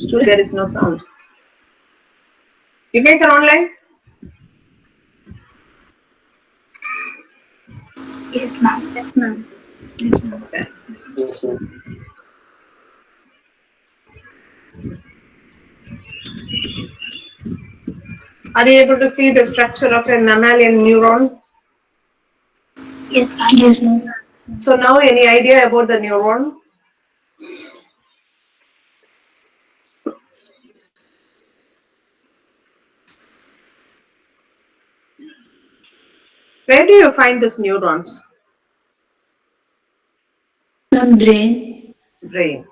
Still there is no sound. You guys are online? Yes, ma'am. Yes, ma'am. Yes, ma'am. Okay. Yes, ma'am. Are you able to see the structure of a mammalian neuron? Yes, ma'am. Yes, ma'am. So now any idea about the neuron? Where do you find these neurons? Ma'am, brain. Brain.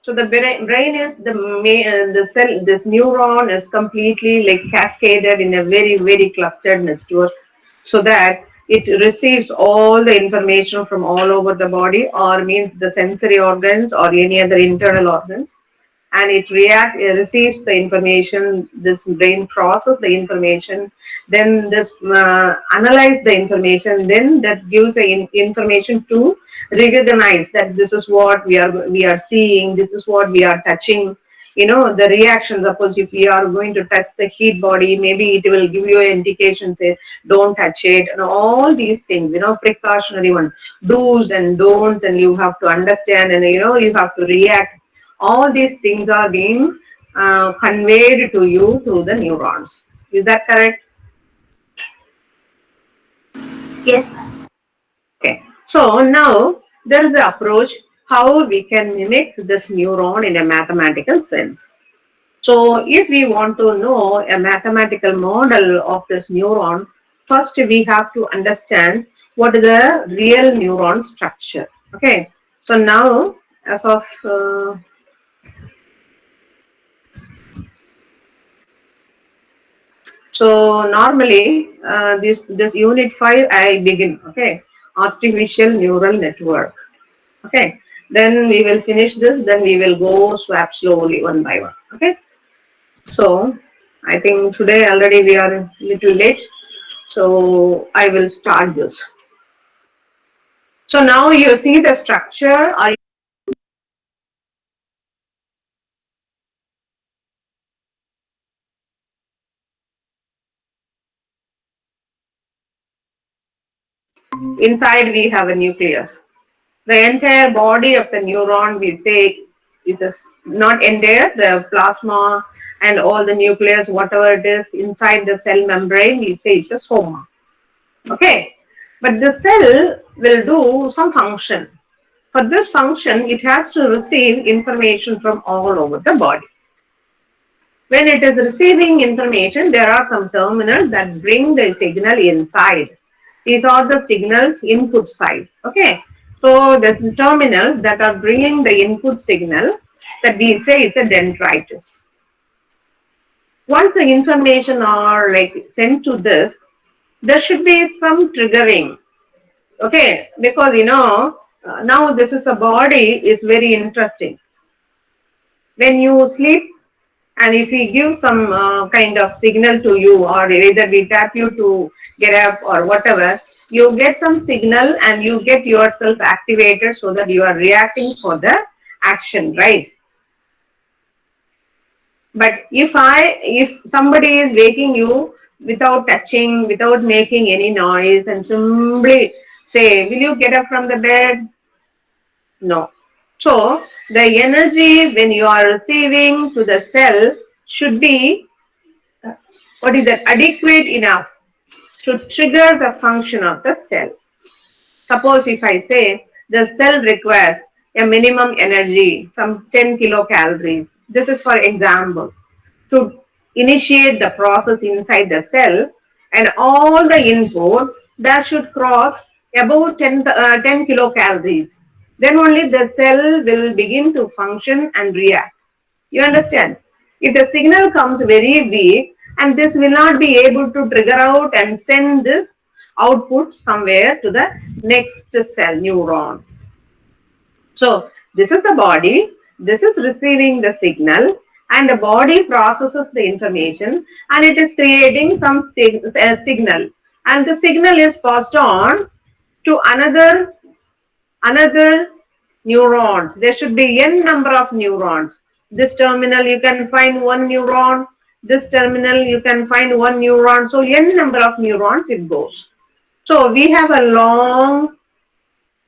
So the brain is the cell. This neuron is completely like cascaded in a very clustered network, so that it receives all the information from all over the body, or means the sensory organs or any other internal organs, and it receives the information. This brain process the information, then this analyze the information, then that gives the information to recognize that this is what we are seeing, this is what we are touching. The reaction, suppose if we are going to touch the heat body, maybe it will give you an indication, say don't touch it, and all these things, precautionary one, do's and don'ts, and you have to understand, and you have to react. All these things are being conveyed to you through the neurons. Is that correct? Yes, ma'am. Okay. So now there is an approach how we can mimic this neuron in a mathematical sense. So if we want to know a mathematical model of this neuron, first we have to understand what is the real neuron structure. Okay. So now, as of so normally this unit 5 I begin. Okay, artificial neural network. Okay, then we will finish this. Then we will go swap slowly one by one. Okay, so I think today already we are a little late. So I will start this. So now you see the structure. Are inside we have a nucleus. The entire body of the neuron, we say, is not entire, the plasma and all the nucleus, whatever it is inside the cell membrane, we say it's a soma. Okay. But the cell will do some function. For this function, it has to receive information from all over the body. When it is receiving information, there are some terminals that bring the signal inside. These are the signals input side. Okay. So the terminals that are bringing the input signal, that we say is a dendrites. Once the information are like sent to this, there should be some triggering. Okay, because now this is a body is very interesting. When you sleep, and if we give some kind of signal to you, or either we tap you to get up or whatever, you get some signal and you get yourself activated so that you are reacting for the action, right? But if somebody is waking you without touching, without making any noise, and simply say, will you get up from the bed? No. So the energy when you are receiving to the cell should be, what is that, adequate enough to trigger the function of the cell. Suppose if I say the cell requires a minimum energy, some 10 kilocalories. This is for example, to initiate the process inside the cell, and all the input that should cross about 10 kilocalories. Then only the cell will begin to function and react. You understand? If the signal comes very weak, and this will not be able to trigger out and send this output somewhere to the next cell neuron. So this is the body, this is receiving the signal, and the body processes the information, and it is creating some signal, and the signal is passed on to another neurons. There should be n number of neurons. This terminal you can find one neuron. This terminal you can find one neuron. So n number of neurons it goes. So we have a long,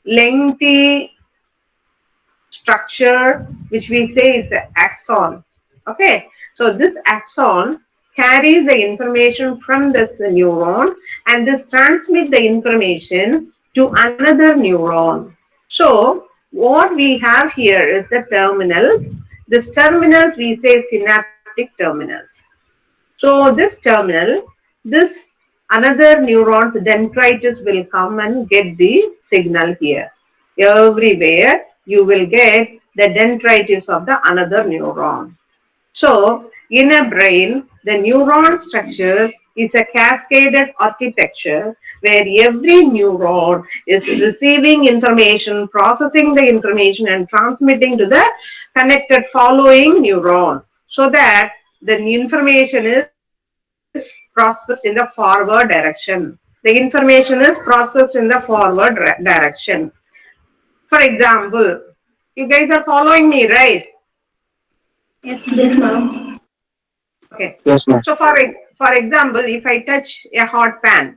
lengthy structure which we say it's an axon. Okay, so this axon carries the information from this neuron and this transmit the information to another neuron. So what we have here is the terminals. This terminals we say synaptic terminals. So this terminal, this another neurons dendrites will come and get the signal here. Everywhere you will get the dendrites of the another neuron. So in a brain, the neuron structure is a cascaded architecture where every neuron is receiving information, processing the information and transmitting to the connected following neuron so that the information is processed in the forward direction. The information is processed in the forward direction. For example, you guys are following me, right? Yes, Yes, ma'am. ma'am. Okay. Yes, ma'am. So for example, if I touch a hot pan,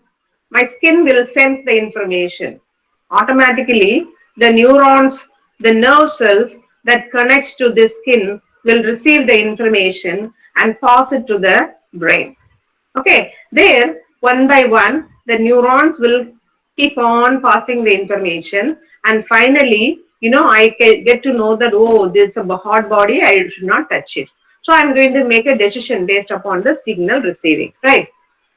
my skin will sense the information. Automatically, the neurons, the nerve cells that connects to the skin will receive the information and pass it to the brain. Okay, there one by one, the neurons will keep on passing the information, and finally, I get to know that oh, this is a hot body, I should not touch it. So I'm going to make a decision based upon the signal receiving, right?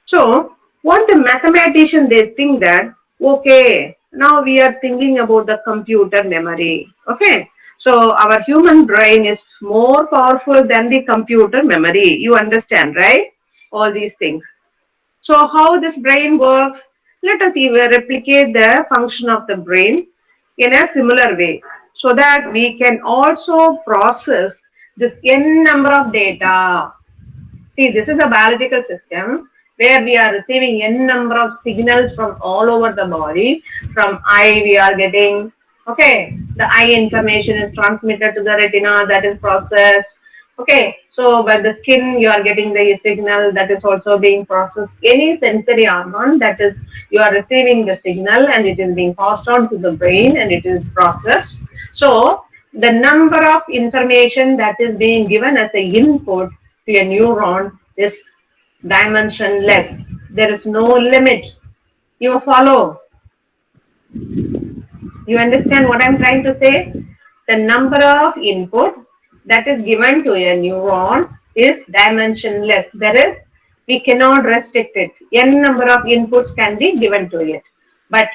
So what the mathematician they think that okay, now we are thinking about the computer memory. Okay, so our human brain is more powerful than the computer memory. You understand, right? All these things. So how this brain works? Let us even replicate the function of the brain in a similar way so that we can also process this n number of data. See, this is a biological system where we are receiving n number of signals from all over the body. From eye, we are getting, okay, the eye information is transmitted to the retina, that is processed. Okay, so by the skin, you are getting the signal that is also being processed. Any sensory organ that is, you are receiving the signal and it is being passed on to the brain and it is processed. So, the number of information that is being given as a input to a neuron is dimensionless. There is no limit. You follow? You understand what I'm trying to say? The number of input that is given to a neuron is dimensionless. There is, we cannot restrict it. N number of inputs can be given to it. But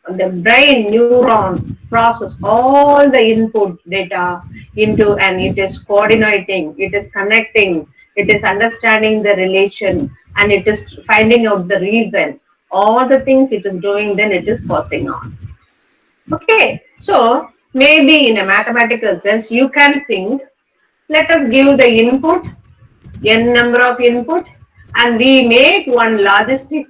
the brain neuron process all the input data into, and it is coordinating, it is connecting, it is understanding the relation, and it is finding out the reason. All the things it is doing, then it is passing on. Okay, so maybe in a mathematical sense, you can think, let us give the input, n number of input, and we make one logistic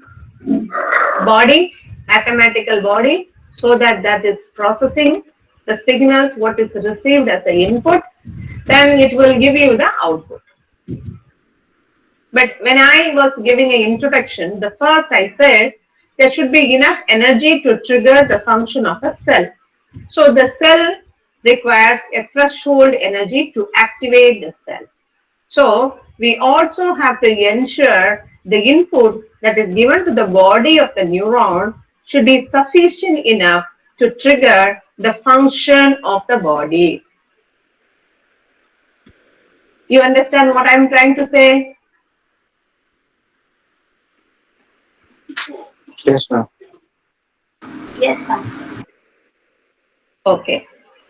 body, mathematical body, so that that is processing the signals, what is received as the input, then it will give you the output. But when I was giving an introduction, the first I said there should be enough energy to trigger the function of a cell. So the cell requires a threshold energy to activate the cell. So we also have to ensure the input that is given to the body of the neuron should be sufficient enough to trigger the function of the body. You understand what I'm trying to say? Yes, ma'am. Yes, ma'am. Okay.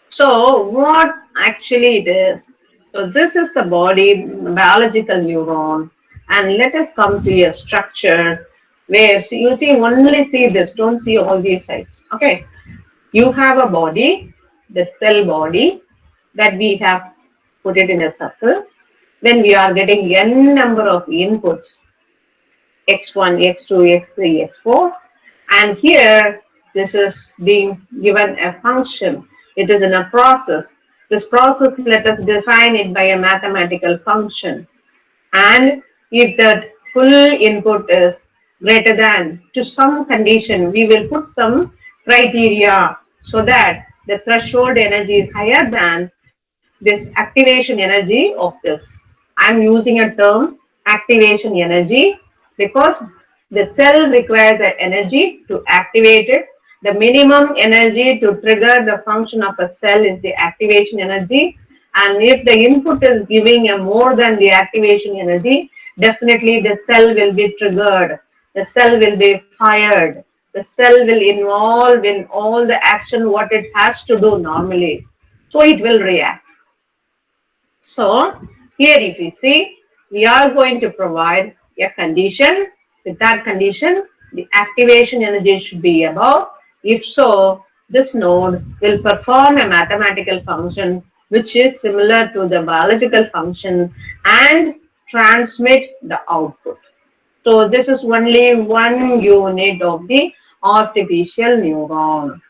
So what actually it is? So this is the body biological neuron, and let us come to a structure where you see only see this, don't see all these sides. Okay. You have a body, that cell body that we have put it in a circle. Then we are getting n number of inputs x1, x2, x3, x4. And here, this is being given a function. It is in a process. This process, let us define it by a mathematical function. And if that full input is greater than to some condition, we will put some criteria so that the threshold energy is higher than this activation energy of this. I'm using a term activation energy because the cell requires the energy to activate it. The minimum energy to trigger the function of a cell is the activation energy. And if the input is giving a more than the activation energy, definitely the cell will be triggered. The cell will be fired. The cell will involve in all the action what it has to do normally. So it will react. So here if you see, we are going to provide a condition. With that condition, the activation energy should be above. If so, this node will perform a mathematical function which is similar to the biological function and transmit the output. So this is only one unit of the artificial neuron.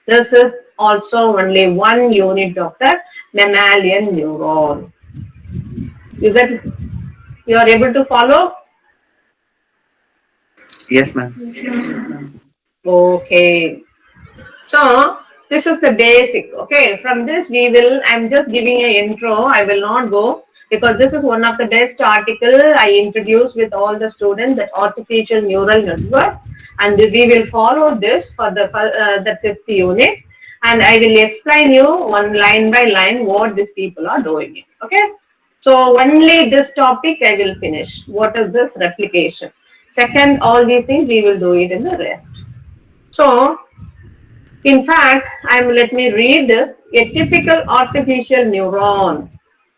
This is also only one unit of the mammalian neuron. You get, you are able to follow? Yes, ma'am. Okay. So this is the basic. Okay. From this we will, I'm just giving an intro. I will not go because this is one of the best article I introduced with all the students, that artificial neural network, and we will follow this for the fifth unit, and I will explain you one line by line what these people are doing it. Okay. So only this topic I will finish. What is this replication? Second, all these things we will do it in the rest. So in fact, let me read this. A typical artificial neuron.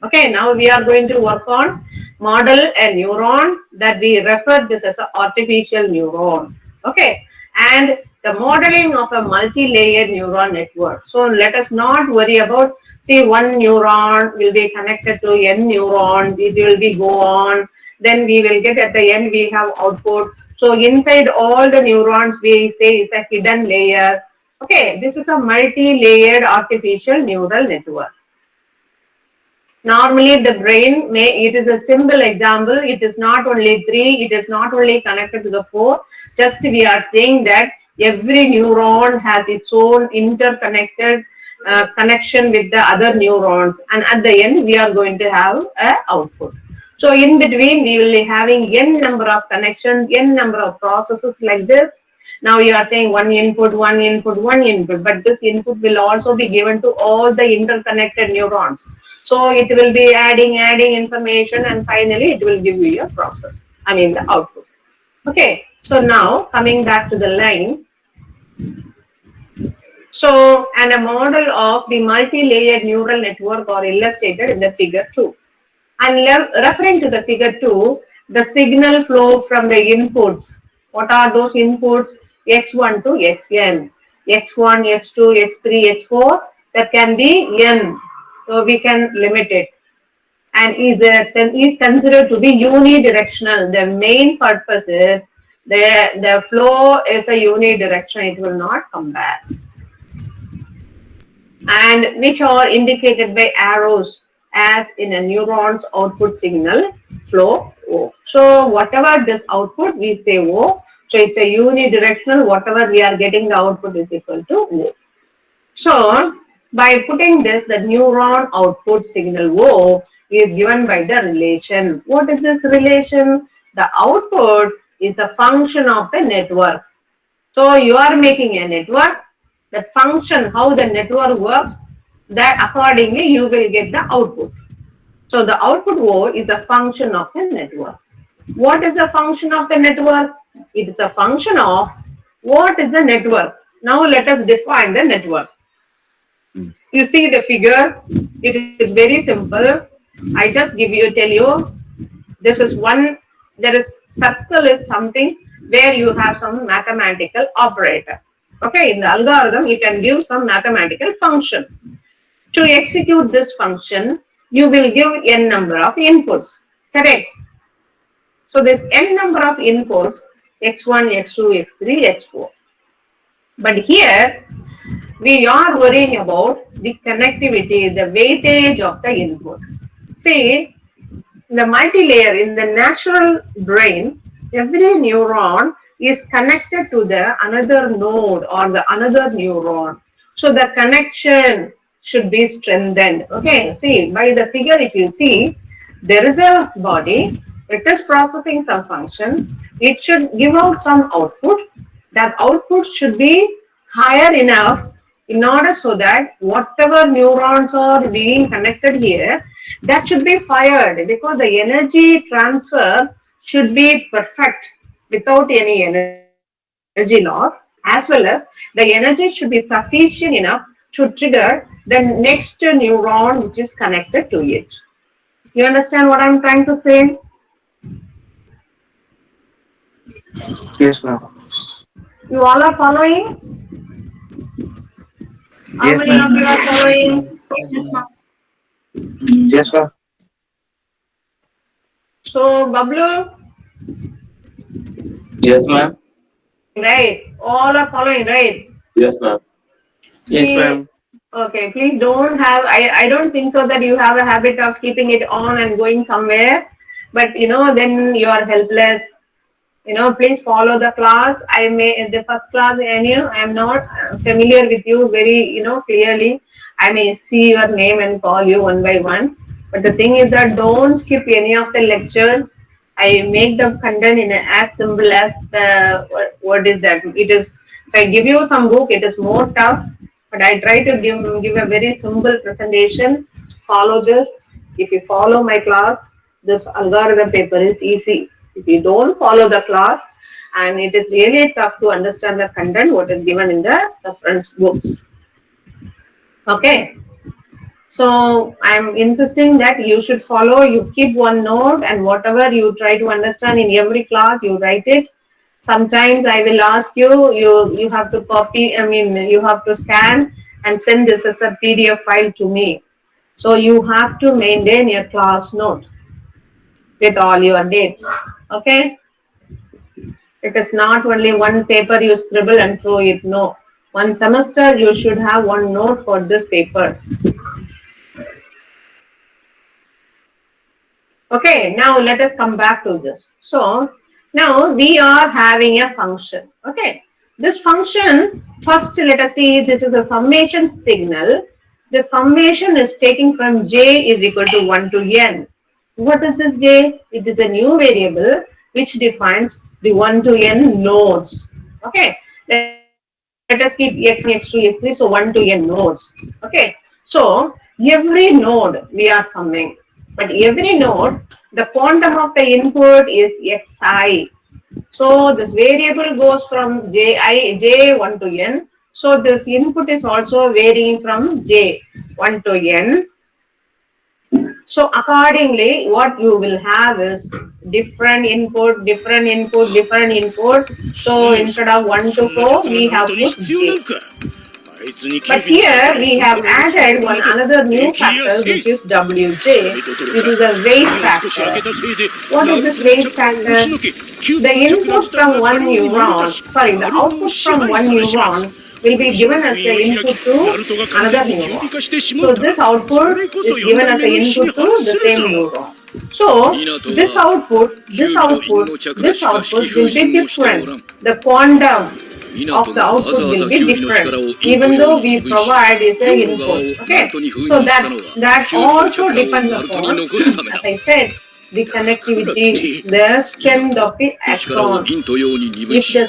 Okay, now we are going to work on model a neuron that we refer this as an artificial neuron. Okay, and the modeling of a multi-layered neuron network. So let us not worry about, see, one neuron will be connected to n neuron, it will be go on, then we will get at the end we have output. So inside all the neurons we say it's a hidden layer. Okay, this is a multi-layered artificial neural network. Normally the brain it is a simple example, it is not only 3, it is not only connected to the 4, just we are saying that every neuron has its own interconnected connection with the other neurons, and at the end we are going to have a output. So in between we will be having n number of connections, n number of processes like this. Now you are saying one input, one input, one input, but this input will also be given to all the interconnected neurons. So it will be adding information, and finally it will give you a process. I mean the output. Okay. So now coming back to the line. So and a model of the multi-layered neural network are illustrated in the figure 2. And referring to the figure 2, the signal flow from the inputs. What are those inputs? X1 to Xn, X1, X2, X3, X4. That can be n. So we can limit it. And is considered to be unidirectional. The main purpose is the flow is a unidirectional. It will not come back. And which are indicated by arrows as in a neuron's output signal flow O. So whatever this output we say O, so it's a unidirectional, whatever we are getting the output is equal to O. So by putting this, the neuron output signal O is given by the relation. What is this relation? The output is a function of the network. So you are making a network, that function, how the network works, that accordingly you will get the output. So the output O is a function of the network. What is the function of the network? It is a function of what is the network. Now let us define the network. You see the figure, it is very simple. I just tell you, this is one, there is circle is something where you have some mathematical operator. Okay, in the algorithm, you can give some mathematical function. To execute this function, you will give n number of inputs. Correct? So this n number of inputs, x1, x2, x3, x4. But here, we are worrying about the connectivity, the weightage of the input. See, the multi-layer in the natural brain, every neuron is connected to the another node or the another neuron. So the connection should be strengthened. Okay, see by the figure if you see, there is a body, it is processing some function, it should give out some output. That output should be higher enough in order so that whatever neurons are being connected here, that should be fired because the energy transfer should be perfect without any energy loss, as well as the energy should be sufficient enough to trigger the next neuron which is connected to it. You understand what I'm trying to say? Yes, ma'am. You all are following? How Yes, many of ma'am. you are following? Yes, ma'am. Yes, ma'am. So, Bablu, Yes, ma'am. right? All are following, right? Yes, ma'am. Yes, Please, ma'am. okay, please don't have, I don't think so that you have a habit of keeping it on and going somewhere, but then you are helpless. Please follow the class. I may, in the first class, and I am not familiar with you very, clearly. I may see your name and call you one by one. But the thing is that don't skip any of the lecture. I make the content in as simple as the what is that? It is if I give you some book, it is more tough. But I try to give a very simple presentation. Follow this. If you follow my class, this algorithm paper is easy. If you don't follow the class, and it is really tough to understand the content what is given in the reference books. Okay. So I'm insisting that you should follow, you keep one note and whatever you try to understand in every class, you write it. Sometimes I will ask you, you have to copy, you have to scan and send this as a PDF file to me. So you have to maintain your class note with all your dates. Okay? It is not only one paper you scribble and throw it. No. One semester you should have one note for this paper. Okay, now let us come back to this. So, now we are having a function. Okay, this function, first let us see, this is a summation signal. The summation is taking from j is equal to 1 to n. What is this j? It is a new variable which defines the 1 to n nodes. Okay, let us keep x1, x2, x3, so 1 to n nodes. Okay, so every node we are summing. But every node, the quantum of the input is xi. So this variable goes from j1 to n. So this input is also varying from j1 to n. So accordingly, what you will have is different input, different input, different input. So instead of 1 to 4, we have put j. But here we have added one another new factor which is Wj. This is a weight factor. What is this weight factor? The input from one neuron, sorry, the output from one neuron will be given as the input to another neuron. So this output is given as the input to the same neuron. So this output will be different. The quantum of the output will be different even though we provide is the input. Okay, so that also depends upon as I said, the connectivity, the strength of the axon. If the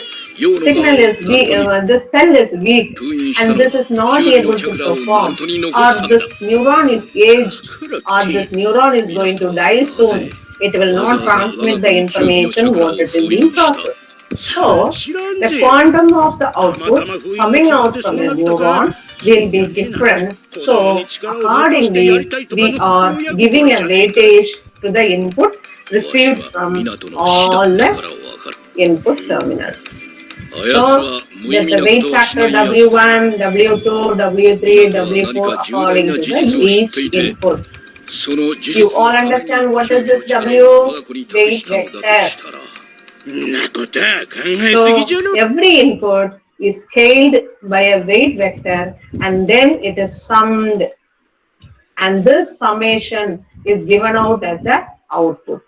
signal is weak, the cell is weak and this is not able to perform, or this neuron is aged, or this neuron is going to die soon, it will not transmit the information what it is being processed. So, the quantum of the output coming out from the neuron will be different. So, accordingly, we are giving a weightage to the input received from all the input terminals. So, there's a weight factor W1, W2, W3, W4 according to the each input. You all understand what is this W? Weight vector. So every input is scaled by a weight vector and then it is summed, and this summation is given out as the output.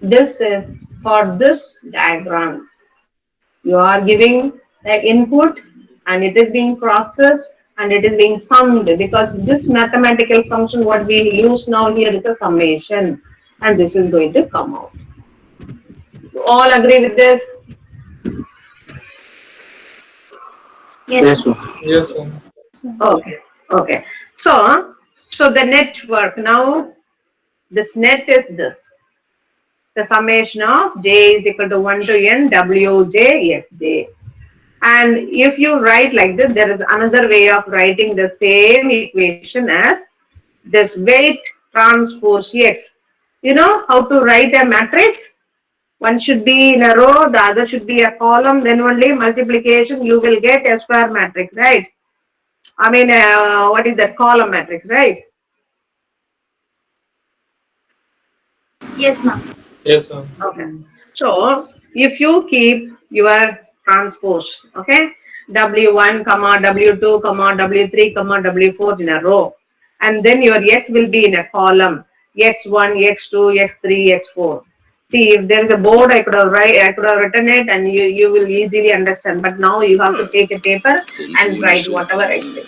This is for this diagram. You are giving the input and it is being processed and it is being summed, because this mathematical function what we use now here is a summation, and this is going to come out. You all agree with this? Yes. Yes, ma'am. Yes, ma'am. Sir. Okay. Okay. So the network now, this net is this. The summation of j is equal to 1 to n wj fj. And if you write like this, there is another way of writing the same equation as this weight transpose x. You know how to write a matrix? One should be in a row, the other should be a column, then only multiplication you will get a square matrix, right? I mean, what is that, column matrix, right? Yes, ma'am. Yes, ma'am. Okay. So if you keep your transpose, okay, W1, comma W2, comma W3, comma W4 in a row, and then your X will be in a column, X1, X2, X3, X4. See, if there is a board, I could have written it, and you will easily understand. But now you have to take a paper and write whatever I say.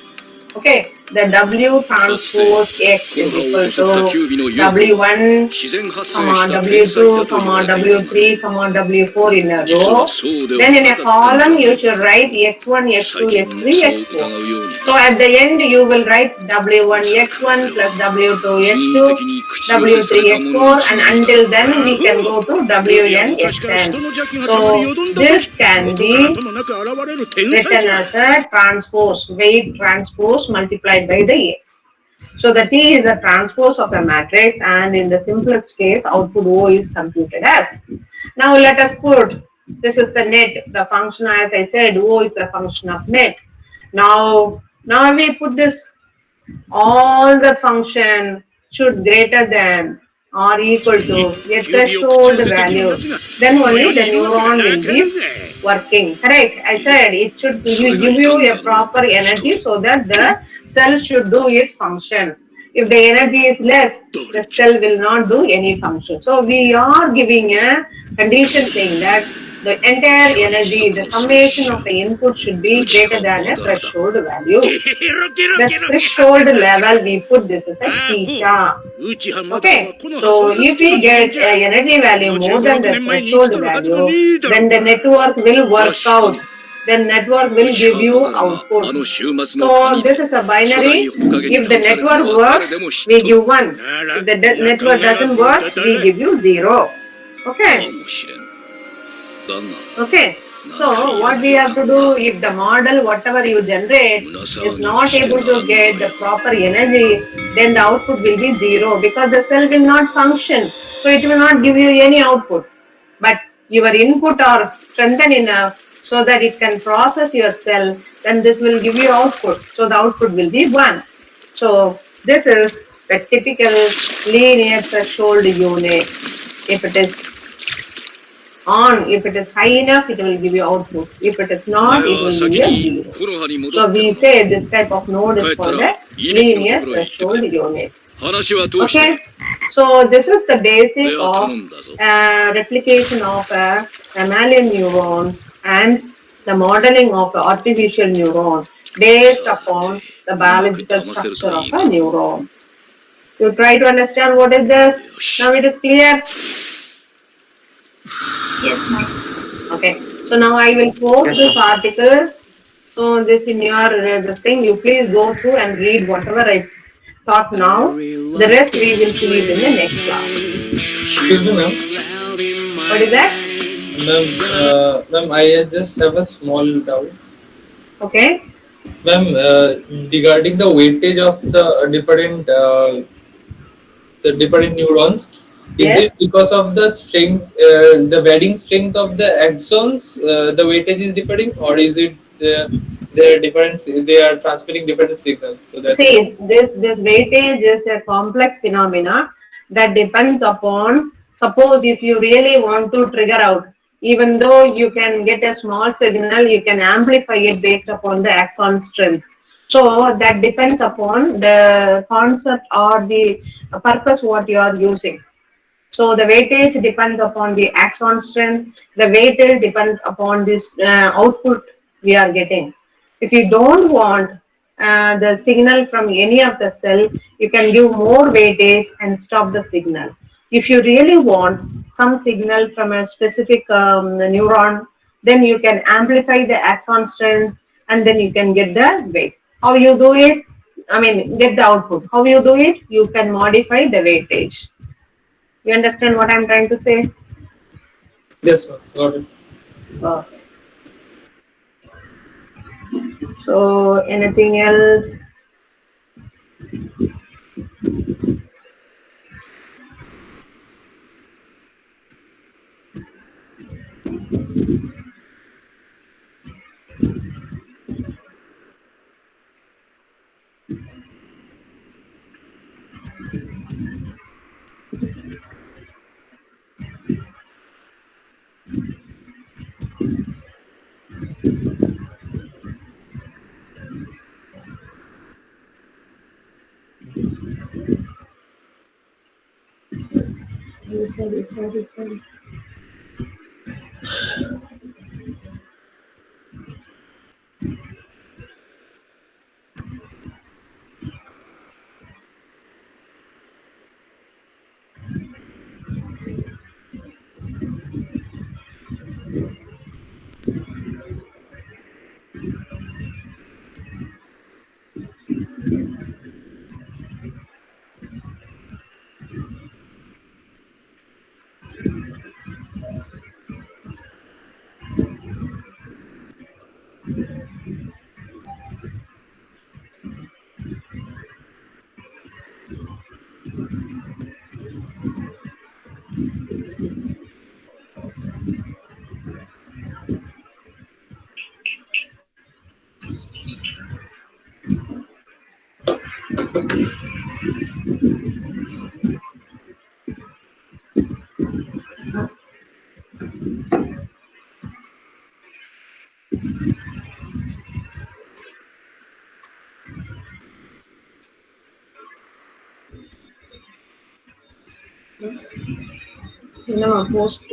Okay, the W transpose X is equal to W1, W2, W3, W4 in a row. Then in a column you should write X1, X2, X3, X4. So at the end you will write W1, X1 plus W2, X2, W3, X4, and until then we can go to Wn, Xn. So this can be written as a transpose, weight transpose multiplied by the X. So the T is the transpose of a matrix, and in the simplest case, output O is computed as. Now let us put, this is the net, the function as I said, O is the function of net. Now we put this, all the function should greater than or equal to a threshold value. Then only the neuron will be working. Correct? I said it should give you a proper energy so that the cell should do its function. If the energy is less, the cell will not do any function. So we are giving a condition saying that the entire energy, the summation of the input should be greater than a threshold value. The threshold level we put this as a theta. Okay, so if we get a energy value more than the threshold value, then the network will work out. Then network will give you output. So this is a binary. If the network works, we give 1. If the network doesn't work, we give you 0. Okay. Okay. So what we have to do, if the model, whatever you generate, is not able to get the proper energy, then the output will be 0, because the cell will not function. So it will not give you any output. But your input are strengthened enough so that it can process your cell, then this will give you output. So the output will be 1. So this is the typical linear threshold unit. If it is on, if it is high enough, it will give you output. If it is not, it will give you a 0. So we say this type of node is called a linear threshold unit. Okay, so this is the basic of replication of a mammalian neuron and the modeling of an artificial neuron based upon the biological structure of a neuron. You try to understand what is this? Now it is clear? Yes, ma'am. Okay, so now I will post this article. So this in your this thing, you please go through and read whatever I taught now. The rest we will see it in the next class. Excuse me, ma'am. What is that? Ma'am, I just have a small doubt. Okay. Ma'am, regarding the weightage of the different neurons, is Yes. it because of the strength, the varying strength of the axons, the weightage is differing, or is it their difference? They are transmitting different signals. So that's why. See, this weightage is a complex phenomena that depends upon. Suppose if you really want to trigger out, Even though you can get a small signal, you can amplify it based upon the axon strength. So that depends upon the concept or the purpose what you are using. So the weightage depends upon the axon strength. The weightage depends upon this output we are getting. If you don't want the signal from any of the cell, you can give more weightage and stop the signal. If you really want some signal from a specific neuron, then you can amplify the axon strength and then you can get the weight. How you do it? I mean, get the output. How you do it? You can modify the weightage. You understand what I'm trying to say? Yes, ma'am. Got it. Okay. So, anything else? Sorry. என்னமா post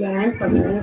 land பண்ணு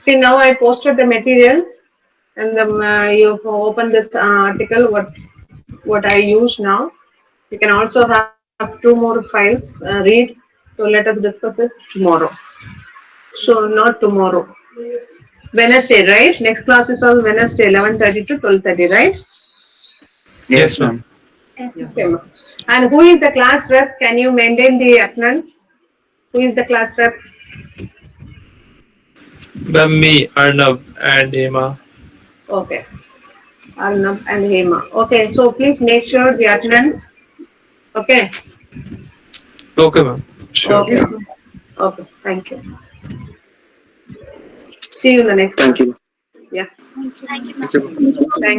See, now I posted the materials and you've opened this article, what I use now. You can also have two more files, read. So let us discuss it tomorrow. So not tomorrow, Wednesday, right? Next class is on Wednesday, 11:30 to 12:30, right? Yes, Yes, ma'am. ma'am. Yes, ma'am. Okay, ma'am. And who is the class rep? Can you maintain the attendance? Who is the class rep? Ma'am, me, Arnav, and Emma. Okay. Arnab and Hema. Okay, so please make sure the attendance. Okay. Okay, ma'am. Sure. Okay. Yes, ma'am. Okay. Thank you. See you in the next one. Yeah. Thank you, Thank you, ma'am. ma'am. Thank